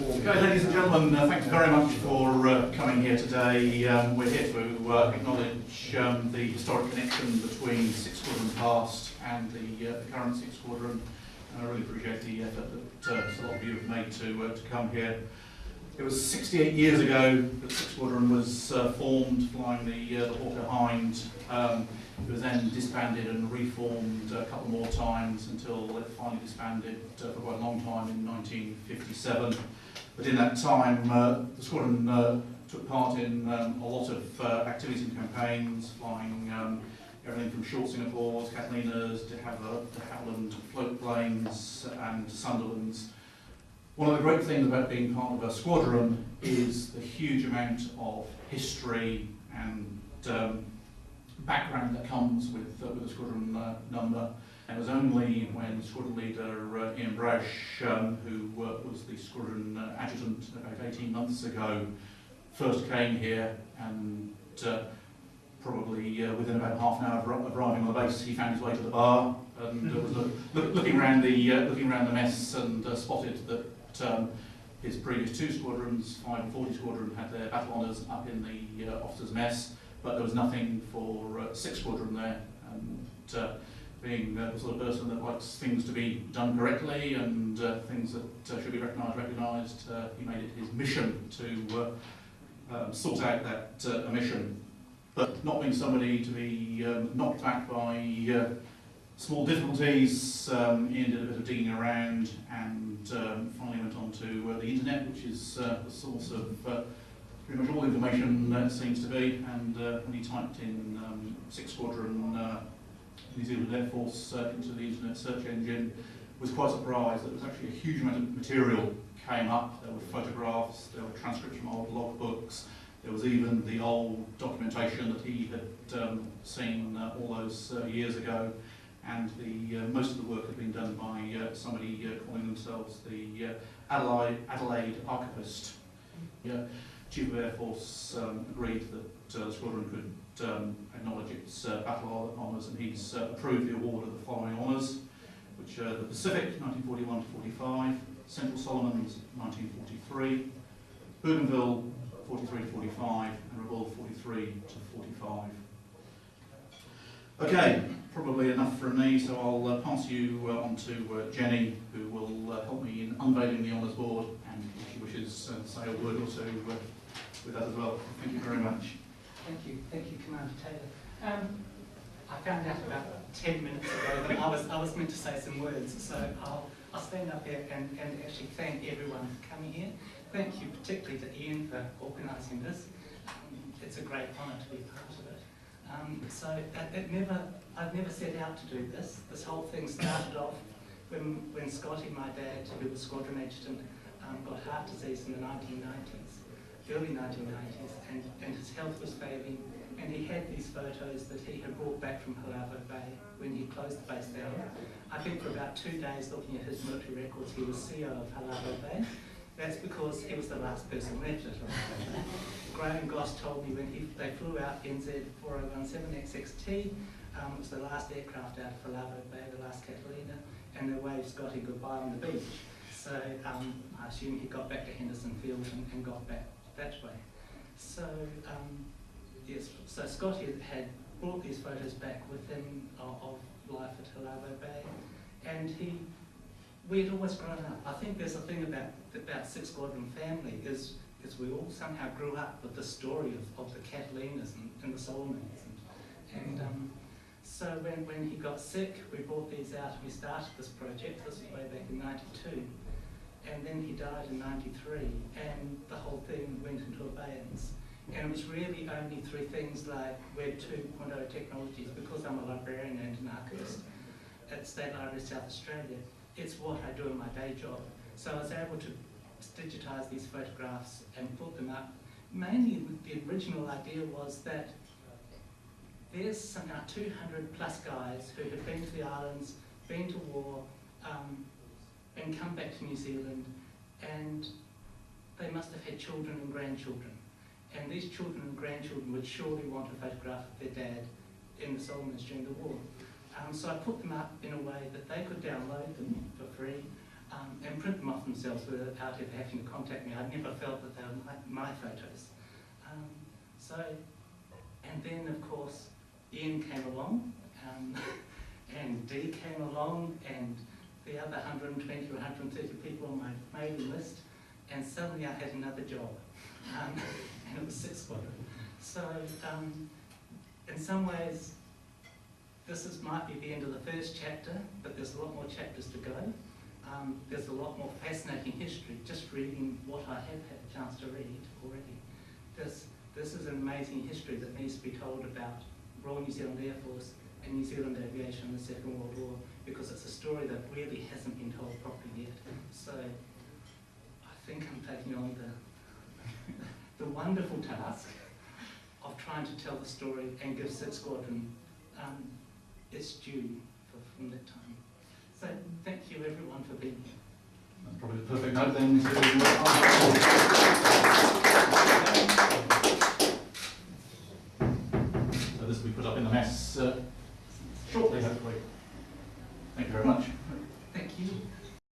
Okay, ladies and gentlemen, thank you very much for coming here today. We're here to acknowledge the historic connection between 6th Squadron past and the current 6th Squadron. And I really appreciate the effort that a lot of you have made to come here. It was 68 years ago that 6th Squadron was formed, flying the Hawker Hind. It was then disbanded and reformed a couple more times until it finally disbanded for quite a long time in 1957. But in that time, the squadron took part in a lot of activities and campaigns, flying everything from short Singapores, Catalinas, de Havilland float planes and Sunderlands. One of the great things about being part of a squadron is the huge amount of history and background that comes with the squadron number. And it was only when squadron leader Ian Brash, who was the squadron adjutant about 18 months ago, first came here, and probably within about half an hour of arriving on the base, he found his way to the bar and was looking around the mess and spotted that his previous two squadrons, 5 and 40 Squadron, had their battle honours up in the officers' mess, but there was nothing for 6th Squadron there. And being the sort of person that likes things to be done correctly and things that should be recognised, he made it his mission to sort out that omission. But not being somebody to be knocked back by small difficulties, Ian did a bit of digging around and finally went on to the internet, which is the source of pretty much all the information it seems to be. And when he typed in 6th Squadron New Zealand Air Force into the internet search engine, was quite surprised that there was actually a huge amount of material came up. There were photographs, there were transcripts from old logbooks, there was even the old documentation that he had seen all those years ago. And most of the work had been done by somebody calling themselves the Adelaide Archivist. Chief of Air Force agreed that the squadron could acknowledge its battle honours, and he's approved the award of the following honours, which are the Pacific 1941 to 45, Central Solomons 1943, Bougainville 43 to 45, and Rabaul 43 to 45. Okay, probably enough from me, so I'll pass you on to Jenny, who will help me in unveiling the honours board, and if she wishes to say a word or two with that as well. Thank you very much. Thank you, Commander Taylor. I found out about 10 minutes ago that I was meant to say some words, so I'll stand up here and actually thank everyone for coming here. Thank you particularly to Ian for organising this. It's a great honour to be part of it. So I've never set out to do this. This whole thing started off when Scotty, my dad, who was squadron adjutant, got heart disease in the 1990s. Early 1990s, and his health was failing, and he had these photos that he had brought back from Halavo Bay when he closed the base down. I think for about 2 days looking at his military records, he was CO of Halavo Bay. That's because he was the last person left at Halavo Bay. Graham Goss told me when they flew out NZ4017 XXT, it was the last aircraft out of Halavo Bay, the last Catalina, and they waved Scotty goodbye on the beach. So I assume he got back to Henderson Field and got back that way. So yes, so Scotty had brought these photos back with him of life at Halavo Bay, and we had always grown up. I think there's a thing about 6th Squadron family is we all somehow grew up with the story of the Catalinas and the Solomons, and so when he got sick, we brought these out and we started this project. This was way back in '92. And then he died in '93, and the whole thing went into abeyance. And it was really only through things like Web 2.0 technologies, because I'm a librarian and an archivist at State Library South Australia. It's what I do in my day job. So I was able to digitise these photographs and put them up. Mainly the original idea was that there's somehow 200 plus guys who have been to the islands, been to war, and come back to New Zealand, and they must have had children and grandchildren. And these children and grandchildren would surely want a photograph of their dad in the Solomons during the war. So I put them up in a way that they could download them for free. and print them off themselves without ever having to contact me. I never felt that they were my photos. And then of course Ian came along, and Dee came along, and the other 120 or 130 people on my mailing list, and suddenly I had another job, and it was Squadron. So in some ways, this might be the end of the first chapter, but there's a lot more chapters to go. There's a lot more fascinating history, just reading what I have had a chance to read already. This is an amazing history that needs to be told about Royal New Zealand Air Force and New Zealand aviation in the Second World War, because it's a story that really hasn't been told properly yet. So I think I'm taking on the wonderful task of trying to tell the story and give Squadron its due from that time. So thank you everyone for being here. That's probably the perfect note then so this will be put up in the mess shortly, hopefully. Thank you very much. Thank you.